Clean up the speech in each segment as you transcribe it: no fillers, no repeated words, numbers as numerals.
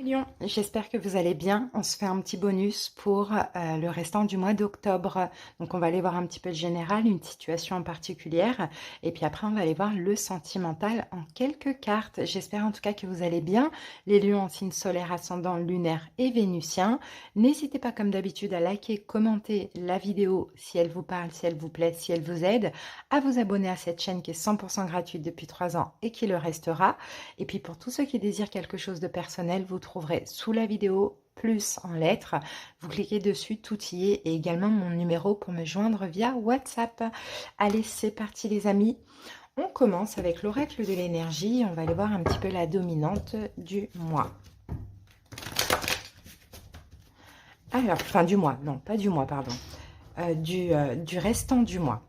Lion, j'espère que vous allez bien. On se fait un petit bonus pour le restant du mois d'octobre. Donc on va aller voir un petit peu le général, une situation en particulière. Et puis après, on va aller voir le sentimental en quelques cartes. J'espère en tout cas que vous allez bien. Les lions en signe solaire, ascendant, lunaire et vénusien. N'hésitez pas comme d'habitude à liker, commenter la vidéo si elle vous parle, si elle vous plaît, si elle vous aide. À vous abonner à cette chaîne qui est 100% gratuite depuis 3 ans et qui le restera. Et puis pour tous ceux qui désirent quelque chose de personnel, vous trouverez sous la vidéo plus en lettres. Vous cliquez dessus, tout y est, et également mon numéro pour me joindre via WhatsApp. Allez, c'est parti les amis. On commence avec l'oracle de l'énergie. On va aller voir un petit peu la dominante du mois. Alors, fin du mois, non, pas du mois, pardon. Du restant du mois.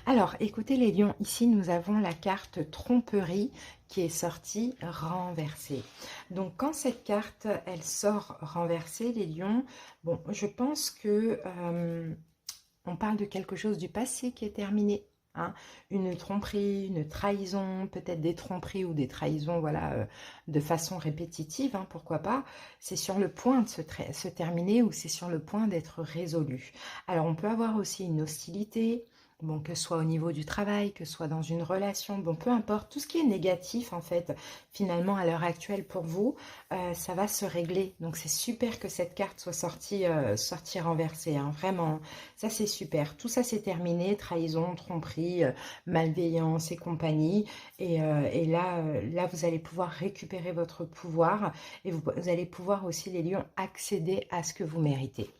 Alors, écoutez les lions, ici nous avons la carte tromperie qui est sortie renversée. Donc, quand cette carte, elle sort renversée, les lions, bon, je pense que on parle de quelque chose du passé qui est terminé. Hein, une tromperie, une trahison, peut-être des tromperies ou des trahisons, voilà, de façon répétitive, hein, pourquoi pas. C'est sur le point de se terminer ou c'est sur le point d'être résolu. Alors, on peut avoir aussi une hostilité, bon, que ce soit au niveau du travail, que ce soit dans une relation, bon, peu importe, tout ce qui est négatif, en fait, finalement, à l'heure actuelle pour vous, ça va se régler. Donc, c'est super que cette carte soit sortie renversée, hein, vraiment. Ça, c'est super. Tout ça, c'est terminé. Trahison, tromperie, malveillance et compagnie. Et là, vous allez pouvoir récupérer votre pouvoir. Et vous allez pouvoir aussi, les lions, accéder à ce que vous méritez.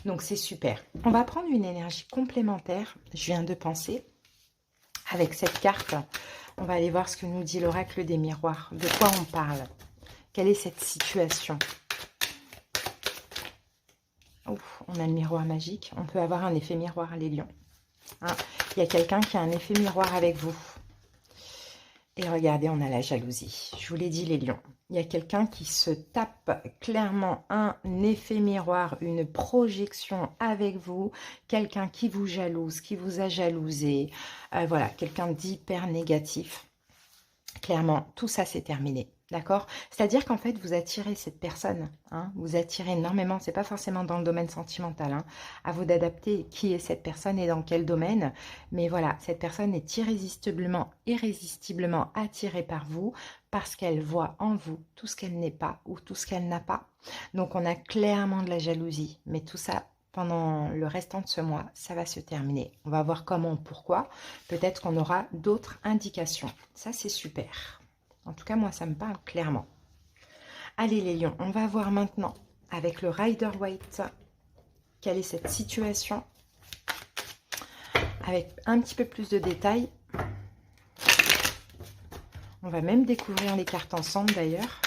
Donc, c'est super. On va prendre une énergie complémentaire. Je viens de penser. Avec cette carte, on va aller voir ce que nous dit l'oracle des miroirs. De quoi on parle? Quelle est cette situation? Ouf, on a le miroir magique. On peut avoir un effet miroir, les lions. Hein, il y a quelqu'un qui a un effet miroir avec vous. Et regardez, on a la jalousie. Je vous l'ai dit, les lions. Il y a quelqu'un qui se tape clairement un effet miroir, une projection avec vous. Quelqu'un qui vous jalouse, qui vous a jalousé. Voilà, quelqu'un d'hyper négatif. Clairement, tout ça, c'est terminé. D'accord? C'est-à-dire qu'en fait, vous attirez cette personne. Hein, vous attirez énormément. C'est pas forcément dans le domaine sentimental. Hein, à vous d'adapter qui est cette personne et dans quel domaine. Mais voilà, cette personne est irrésistiblement attirée par vous parce qu'elle voit en vous tout ce qu'elle n'est pas ou tout ce qu'elle n'a pas. Donc, on a clairement de la jalousie. Mais tout ça, pendant le restant de ce mois, ça va se terminer. On va voir comment, pourquoi. Peut-être qu'on aura d'autres indications. Ça, c'est super. En tout cas, moi, ça me parle clairement. Allez, les lions, on va voir maintenant avec le Rider-Waite quelle est cette situation. Avec un petit peu plus de détails. On va même découvrir les cartes ensemble, d'ailleurs.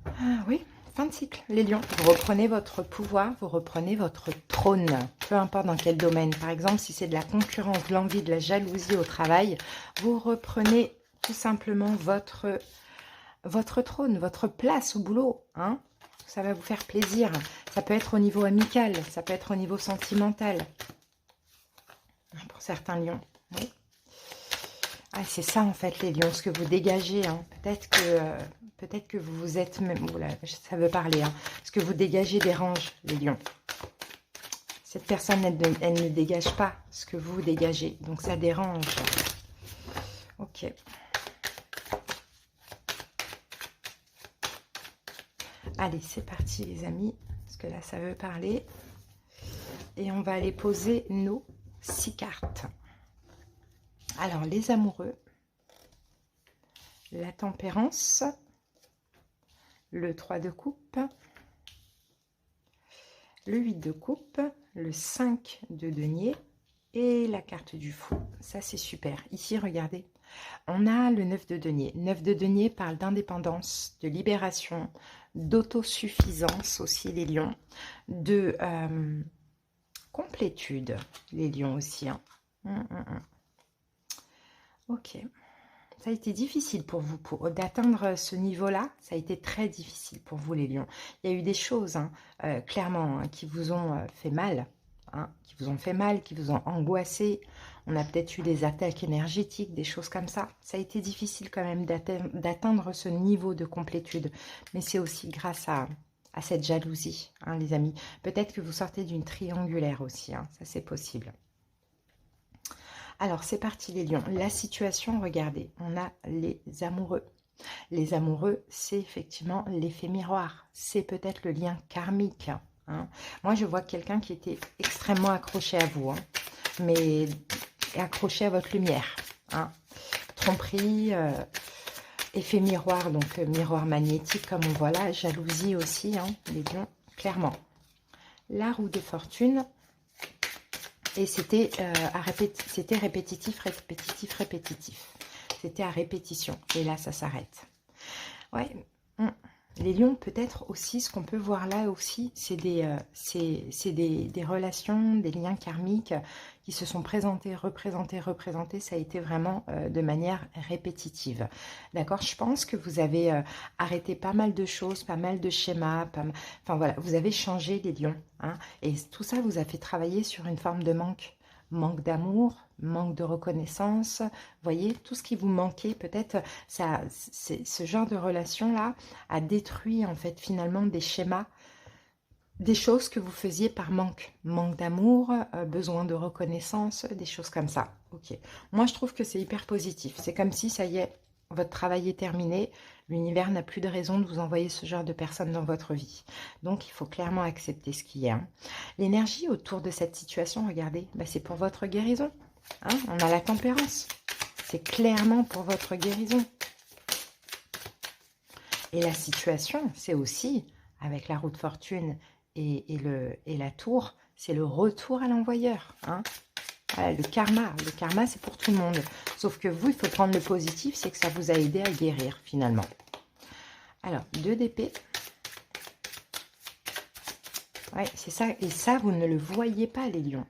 Ah oui, fin de cycle, les lions. Vous reprenez votre pouvoir, vous reprenez votre trône, peu importe dans quel domaine. Par exemple, si c'est de la concurrence, de l'envie, de la jalousie au travail, vous reprenez tout simplement votre trône, votre place au boulot. Hein, ça va vous faire plaisir. Ça peut être au niveau amical, ça peut être au niveau sentimental. Pour certains lions, oui. Ah, c'est ça en fait les lions, ce que vous dégagez. Hein. Peut-être que vous êtes même... Oula, ça veut parler. Hein. Ce que vous dégagez dérange les lions. Cette personne, elle ne dégage pas ce que vous dégagez. Donc ça dérange. Ok. Allez, c'est parti les amis. Parce que là, ça veut parler. Et on va aller poser nos 6 cartes. Alors, les amoureux, la tempérance, le 3 de coupe, le 8 de coupe, le 5 de denier et la carte du fou. Ça, c'est super. Ici, regardez, on a le 9 de denier. 9 de denier parle d'indépendance, de libération, d'autosuffisance aussi, les lions, de complétude, les lions aussi. Hein. Ok. Ça a été difficile pour vous d'atteindre ce niveau-là. Ça a été très difficile pour vous, les lions. Il y a eu des choses, hein, clairement, hein, qui vous ont fait mal. hein, qui vous ont fait mal, qui vous ont angoissé. On a peut-être eu des attaques énergétiques, des choses comme ça. Ça a été difficile quand même d'atteindre ce niveau de complétude. Mais c'est aussi grâce à cette jalousie, hein, les amis. Peut-être que vous sortez d'une triangulaire aussi, hein, ça c'est possible. Alors, c'est parti les lions. La situation, regardez, on a les amoureux. Les amoureux, c'est effectivement l'effet miroir. C'est peut-être le lien karmique. Hein. Moi, je vois quelqu'un qui était extrêmement accroché à vous, hein, mais accroché à votre lumière. Hein. Tromperie, effet miroir, donc miroir magnétique, comme on voit là. Jalousie aussi, hein, les lions, clairement. La roue de fortune. Et c'était répétitif, répétitif, répétitif. C'était à répétition. Et là, ça s'arrête. Ouais. Les lions, peut-être aussi, ce qu'on peut voir là aussi, c'est des relations, des liens karmiques qui se sont présentés, représentés. Ça a été vraiment de manière répétitive. D'accord? Je pense que vous avez arrêté pas mal de choses, pas mal de schémas. Enfin voilà, vous avez changé les lions. Hein, et tout ça vous a fait travailler sur une forme de manque. Manque d'amour, manque de reconnaissance, voyez, tout ce qui vous manquait, peut-être, ce genre de relation-là a détruit, en fait, finalement, des schémas, des choses que vous faisiez par manque. Manque d'amour, besoin de reconnaissance, des choses comme ça. Ok. Moi, je trouve que c'est hyper positif. C'est comme si, ça y est, votre travail est terminé. L'univers n'a plus de raison de vous envoyer ce genre de personnes dans votre vie. Donc, il faut clairement accepter ce qui est. Hein. L'énergie autour de cette situation, regardez, bah, c'est pour votre guérison. Hein. On a la tempérance. C'est clairement pour votre guérison. Et la situation, c'est aussi, avec la roue de fortune et la tour, c'est le retour à l'envoyeur. Hein. Voilà, le karma, c'est pour tout le monde. Sauf que vous, il faut prendre le positif, c'est que ça vous a aidé à guérir, finalement. Alors, 2 d'épée. Ouais, c'est ça. Et ça, vous ne le voyez pas, les lions.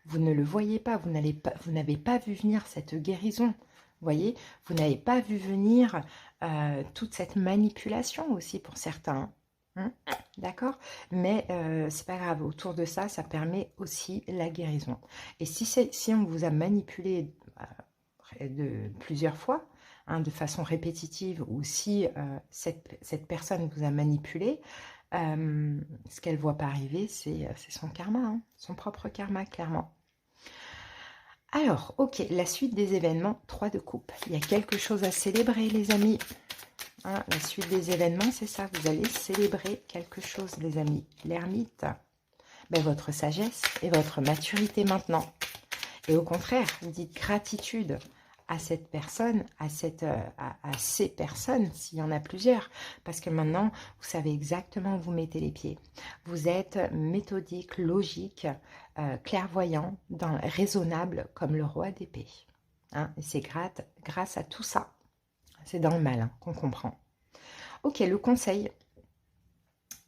Vous ne le voyez pas. Vous n'avez pas vu venir cette guérison. Vous voyez, vous n'avez pas vu venir toute cette manipulation aussi pour certains. Hein. D'accord? Mais c'est pas grave. Autour de ça, ça permet aussi la guérison. Et si on vous a manipulé de plusieurs fois, hein, de façon répétitive, ou si cette personne vous a manipulé, ce qu'elle ne voit pas arriver, c'est son karma, hein, son propre karma, clairement. Alors, ok, la suite des événements, 3 de coupe. Il y a quelque chose à célébrer, les amis. Hein, la suite des événements, c'est ça. Vous allez célébrer quelque chose, les amis. L'ermite, ben, votre sagesse et votre maturité maintenant. Et au contraire, dites gratitude à cette personne, à ces personnes, s'il y en a plusieurs, parce que maintenant, vous savez exactement où vous mettez les pieds. Vous êtes méthodique, logique, clairvoyant, raisonnable comme le roi d'épée. Hein, et c'est grâce à tout ça. C'est dans le mal, hein, qu'on comprend. Ok, le conseil.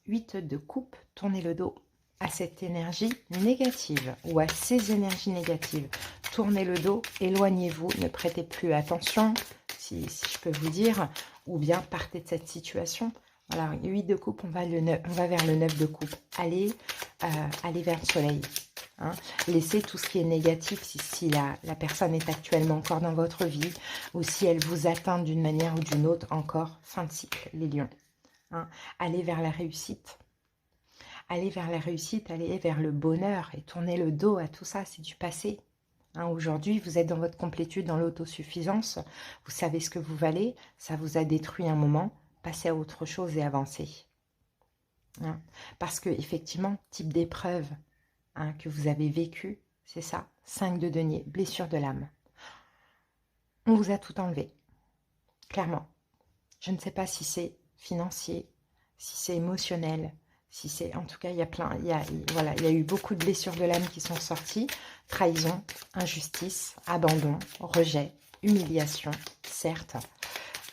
8 de coupe, tournez le dos à cette énergie négative ou à ces énergies négatives. Tournez le dos, éloignez-vous, ne prêtez plus attention, si je peux vous dire, ou bien partez de cette situation. Voilà, 8 de coupe, on va vers le 9 de coupe. Allez vers le soleil. Hein. Laissez tout ce qui est négatif, si la personne est actuellement encore dans votre vie, ou si elle vous atteint d'une manière ou d'une autre, encore, fin de cycle, les lions. Hein. Allez vers la réussite. Allez vers la réussite, allez vers le bonheur et tournez le dos à tout ça, c'est du passé. Hein, aujourd'hui, vous êtes dans votre complétude, dans l'autosuffisance, vous savez ce que vous valez, ça vous a détruit un moment, passez à autre chose et avancez. Hein, parce que effectivement, type d'épreuve que vous avez vécu, c'est ça, 5 de denier, blessure de l'âme. On vous a tout enlevé, clairement. Je ne sais pas si c'est financier, si c'est émotionnel, si c'est, en tout cas, il y a eu beaucoup de blessures de l'âme qui sont sorties. Trahison, injustice, abandon, rejet, humiliation, certes.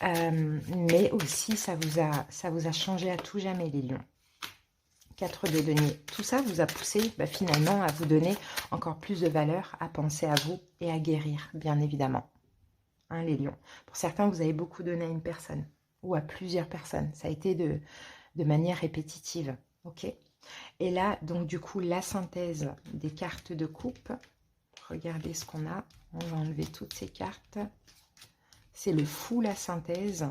Mais aussi, ça vous a changé à tout jamais, les lions. 4 de denier. Tout ça vous a poussé finalement à vous donner encore plus de valeur, à penser à vous et à guérir, bien évidemment. Hein, les lions. Pour certains, vous avez beaucoup donné à une personne ou à plusieurs personnes. Ça a été de manière répétitive. Ok. Et là, donc du coup, la synthèse des cartes de coupe. Regardez ce qu'on a. On va enlever toutes ces cartes. C'est le fou, la synthèse.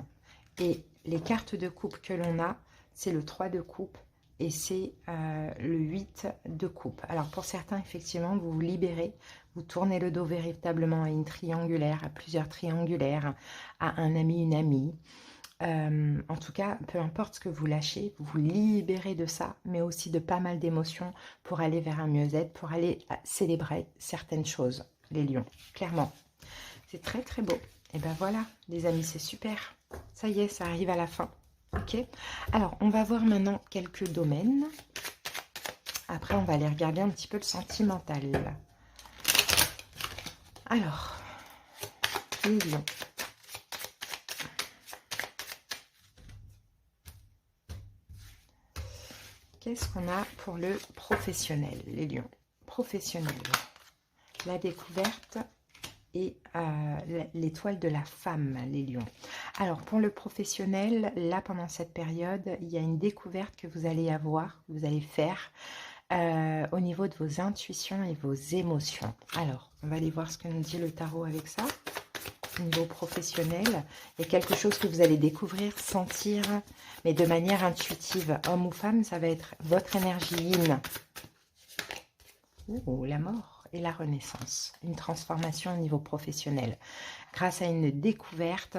Et les cartes de coupe que l'on a, c'est le 3 de coupe et c'est le 8 de coupe. Alors pour certains, effectivement, vous vous libérez, vous tournez le dos véritablement à une triangulaire, à plusieurs triangulaires, à un ami, une amie. En tout cas, peu importe ce que vous lâchez, vous vous libérez de ça, mais aussi de pas mal d'émotions pour aller vers un mieux-être, pour aller célébrer certaines choses, les lions, clairement. C'est très très beau. Et ben voilà, les amis, c'est super. Ça y est, ça arrive à la fin. Ok. Alors, on va voir maintenant quelques domaines. Après, on va aller regarder un petit peu le sentimental. Alors, les lions. Qu'est-ce qu'on a pour le professionnel, les lions? Professionnel. La découverte et l'étoile de la femme, les lions. Alors, pour le professionnel, là, pendant cette période, il y a une découverte que vous allez avoir, que vous allez faire au niveau de vos intuitions et vos émotions. Alors, on va aller voir ce que nous dit le tarot avec ça. Au niveau professionnel, il y a quelque chose que vous allez découvrir, sentir, mais de manière intuitive. Homme ou femme, ça va être votre énergie yin. Oh, la mort et la renaissance. Une transformation au niveau professionnel. Grâce à une découverte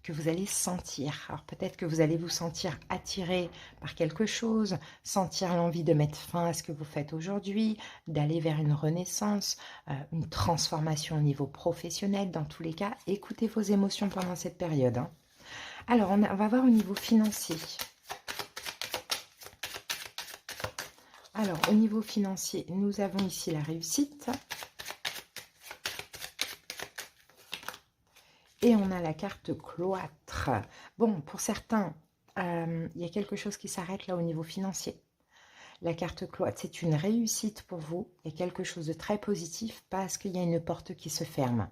que vous allez sentir. Alors peut-être que vous allez vous sentir attiré par quelque chose, sentir l'envie de mettre fin à ce que vous faites aujourd'hui, d'aller vers une renaissance, une transformation au niveau professionnel. Dans tous les cas, écoutez vos émotions pendant cette période. Hein. Alors, on va voir au niveau financier. Alors, au niveau financier, nous avons ici la réussite. Et on a la carte cloître. Bon, pour certains, il y a quelque chose qui s'arrête là au niveau financier. La carte cloître, c'est une réussite pour vous. Il y a quelque chose de très positif parce qu'il y a une porte qui se ferme.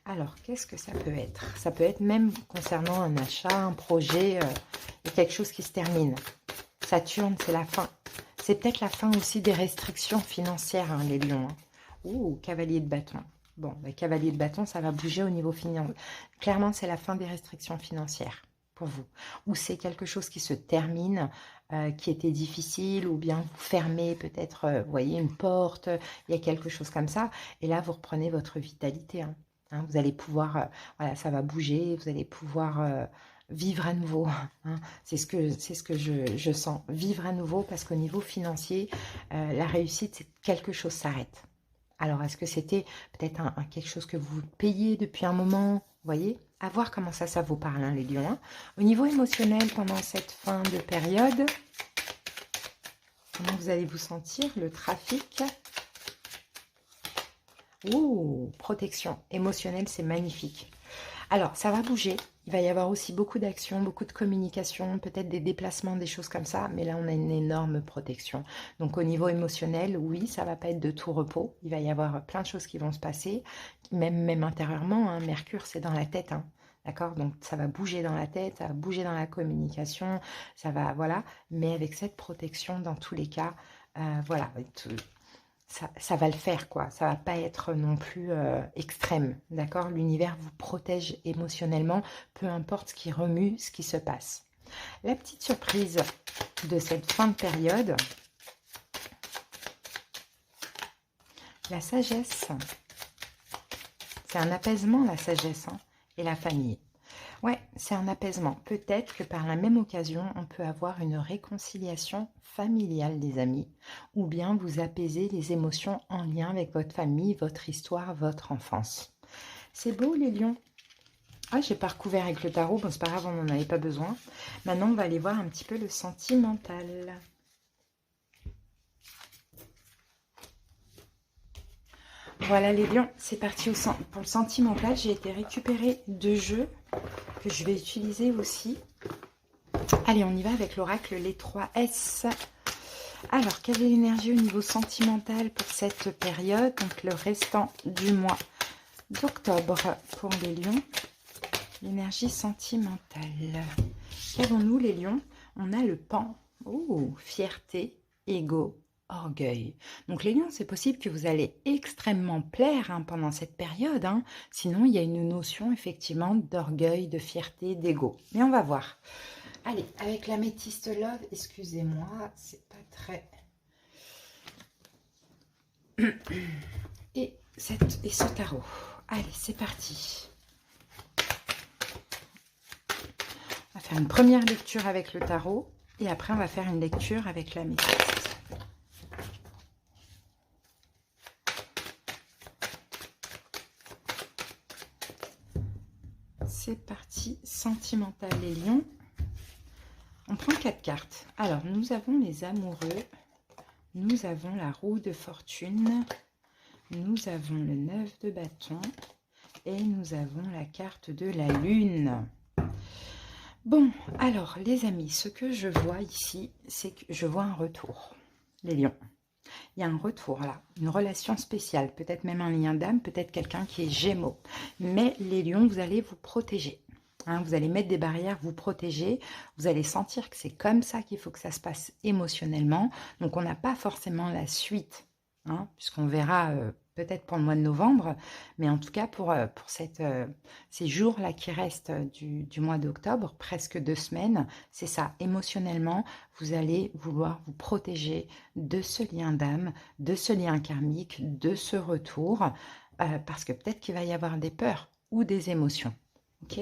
Alors, qu'est-ce que ça peut être? Ça peut être même concernant un achat, un projet, il y a quelque chose qui se termine. Saturne, c'est la fin. C'est peut-être la fin aussi des restrictions financières, hein, les lions. Hein. Ouh, cavalier de bâton. Bon, le cavalier de bâton, ça va bouger au niveau financier. Clairement, c'est la fin des restrictions financières pour vous. Ou c'est quelque chose qui se termine, qui était difficile, ou bien vous fermez peut-être, vous voyez, une porte, il y a quelque chose comme ça. Et là, vous reprenez votre vitalité. Hein. Hein, vous allez pouvoir, voilà, ça va bouger, vous allez pouvoir... vivre à nouveau, hein. C'est ce que je sens, vivre à nouveau, parce qu'au niveau financier, la réussite, c'est quelque chose s'arrête. Alors, est-ce que c'était peut-être quelque chose que vous payez depuis un moment, vous voyez? À voir comment ça vous parle, hein, les lions. Hein. Au niveau émotionnel, pendant cette fin de période, comment vous allez vous sentir? Le trafic. Ouh, protection émotionnelle, c'est magnifique. Alors, ça va bouger. Il va y avoir aussi beaucoup d'actions, beaucoup de communication, peut-être des déplacements, des choses comme ça. Mais là, on a une énorme protection. Donc, au niveau émotionnel, oui, ça va pas être de tout repos. Il va y avoir plein de choses qui vont se passer, même intérieurement. Hein. Mercure, c'est dans la tête. Hein. D'accord? Donc, ça va bouger dans la tête, ça va bouger dans la communication. Ça va, voilà. Mais avec cette protection, dans tous les cas, voilà. Ça va le faire, quoi. Ça va pas être non plus extrême, d'accord? L'univers vous protège émotionnellement, peu importe ce qui remue, ce qui se passe. La petite surprise de cette fin de période, la sagesse. C'est un apaisement, la sagesse, hein, et la famille. Ouais, c'est un apaisement. Peut-être que par la même occasion, on peut avoir une réconciliation familiale, des amis, ou bien vous apaiser les émotions en lien avec votre famille, votre histoire, votre enfance. C'est beau, les lions. Ah, j'ai pas recouvert avec le tarot. Bon, c'est pas grave, on n'en avait pas besoin. Maintenant, on va aller voir un petit peu le sentimental. Voilà, les lions, c'est parti pour le sentimental. J'ai été récupérer 2 jeux que je vais utiliser aussi. Allez, on y va avec l'oracle, les 3 S. Alors, quelle est l'énergie au niveau sentimental pour cette période? Donc, le restant du mois d'octobre pour les lions. L'énergie sentimentale. Qu'avons-nous, les lions? On a le pan. Oh, fierté, ego, orgueil. Donc les lions, c'est possible que vous allez extrêmement plaire hein, pendant cette période. Hein. Sinon, il y a une notion effectivement d'orgueil, de fierté, d'ego. Mais on va voir. Allez, avec l'améthyste love, excusez-moi, c'est pas très... Et ce tarot. Allez, c'est parti. On va faire une première lecture avec le tarot et après on va faire une lecture avec l'améthyste. C'est parti, sentimental les lions. On prend 4 cartes. Alors, nous avons les amoureux, nous avons la roue de fortune, nous avons le 9 de bâton et nous avons la carte de la lune. Bon, alors les amis, ce que je vois ici, c'est que je vois un retour, les lions. Il y a un retour là, une relation spéciale, peut-être même un lien d'âme, peut-être quelqu'un qui est Gémeaux. Mais les lions, vous allez vous protéger. Hein, vous allez mettre des barrières, vous protéger. Vous allez sentir que c'est comme ça qu'il faut que ça se passe émotionnellement. Donc on n'a pas forcément la suite, hein, puisqu'on verra peut-être pour le mois de novembre. Mais en tout cas pour ces jours-là qui restent du mois d'octobre, presque 2 semaines, c'est ça, émotionnellement, vous allez vouloir vous protéger de ce lien d'âme, de ce lien karmique, de ce retour, parce que peut-être qu'il va y avoir des peurs ou des émotions. Ok ?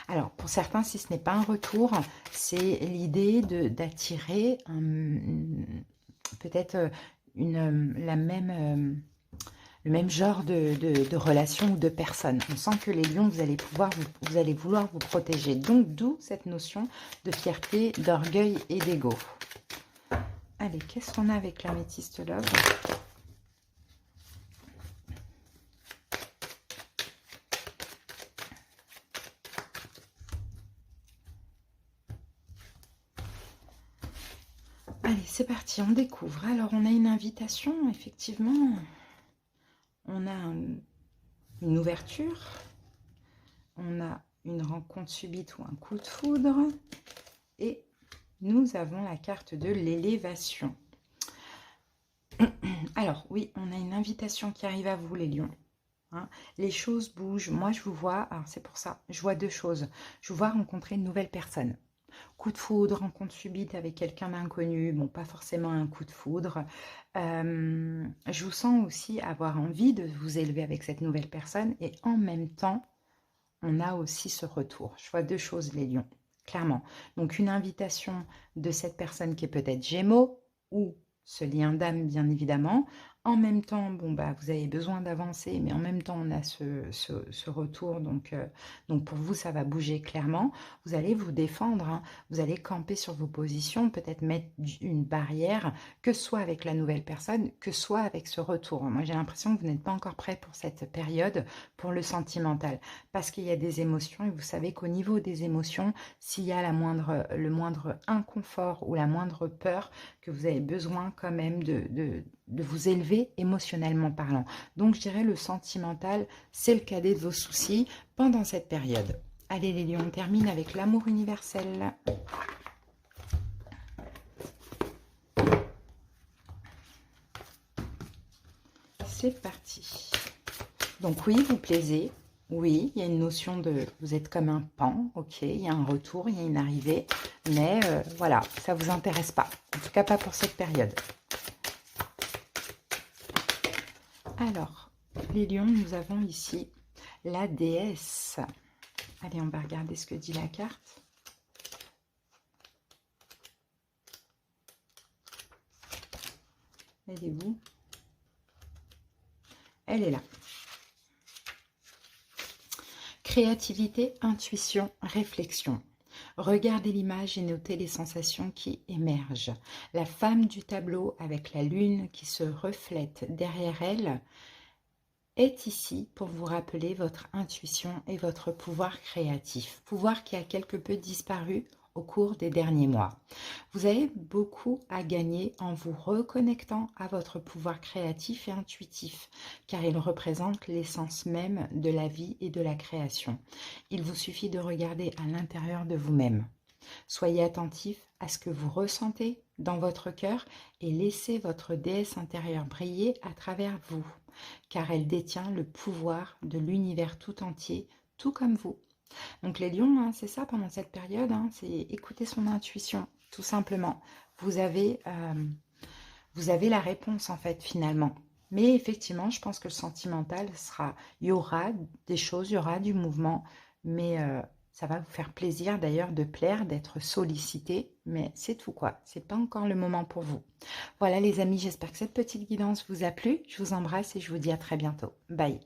Alors, pour certains, si ce n'est pas un retour, c'est l'idée d'attirer peut-être le même genre de relation ou de personne. On sent que les lions, vous allez vouloir vous protéger. Donc, d'où cette notion de fierté, d'orgueil et d'ego. Allez, qu'est-ce qu'on a avec l'améthyste love ? Allez, c'est parti, on découvre. Alors, on a une invitation, effectivement. On a une ouverture. On a une rencontre subite ou un coup de foudre. Et nous avons la carte de l'élévation. Alors, oui, on a une invitation qui arrive à vous, les lions. Hein, les choses bougent. Moi, je vous vois, alors c'est pour ça, je vois 2 choses. Je vous vois rencontrer une nouvelle personne. Coup de foudre, rencontre subite avec quelqu'un d'inconnu, bon, pas forcément un coup de foudre. Je vous sens aussi avoir envie de vous élever avec cette nouvelle personne et en même temps, on a aussi ce retour. Je vois 2 choses, les lions, clairement. Donc, une invitation de cette personne qui est peut-être Gémeaux ou ce lien d'âme, bien évidemment. En même temps, bon, bah, vous avez besoin d'avancer, mais en même temps, on a ce retour. Donc, pour vous, ça va bouger clairement. Vous allez vous défendre, hein. Vous allez camper sur vos positions, peut-être mettre une barrière, que ce soit avec la nouvelle personne, que ce soit avec ce retour. Moi, j'ai l'impression que vous n'êtes pas encore prêt pour cette période, pour le sentimental, parce qu'il y a des émotions, et vous savez qu'au niveau des émotions, s'il y a le moindre inconfort ou la moindre peur, que vous avez besoin quand même de vous élever émotionnellement parlant. Donc, je dirais le sentimental, c'est le cadet de vos soucis pendant cette période. Allez les lions, on termine avec l'amour universel. C'est parti. Donc oui, vous plaisez. Oui, il y a une notion de... Vous êtes comme un pan, ok, il y a un retour, il y a une arrivée. Mais voilà, ça ne vous intéresse pas. En tout cas, pas pour cette période. Alors, les lions, nous avons ici la déesse. Allez, on va regarder ce que dit la carte. Elle est où? Elle est là. Créativité, intuition, réflexion. Regardez l'image et notez les sensations qui émergent. La femme du tableau avec la lune qui se reflète derrière elle est ici pour vous rappeler votre intuition et votre pouvoir créatif. Pouvoir qui a quelque peu disparu au cours des derniers mois. Vous avez beaucoup à gagner en vous reconnectant à votre pouvoir créatif et intuitif, car il représente l'essence même de la vie et de la création. Il vous suffit de regarder à l'intérieur de vous-même. Soyez attentif à ce que vous ressentez dans votre cœur et laissez votre déesse intérieure briller à travers vous, car elle détient le pouvoir de l'univers tout entier, tout comme vous. Donc les lions, hein, c'est ça pendant cette période, hein, c'est écouter son intuition, tout simplement. Vous avez, euh, vous avez la réponse en fait finalement. Mais effectivement, je pense que le sentimental sera, il y aura des choses, il y aura du mouvement, mais ça va vous faire plaisir d'ailleurs de plaire, d'être sollicité, mais c'est tout quoi. C'est pas encore le moment pour vous. Voilà les amis, j'espère que cette petite guidance vous a plu. Je vous embrasse et je vous dis à très bientôt. Bye.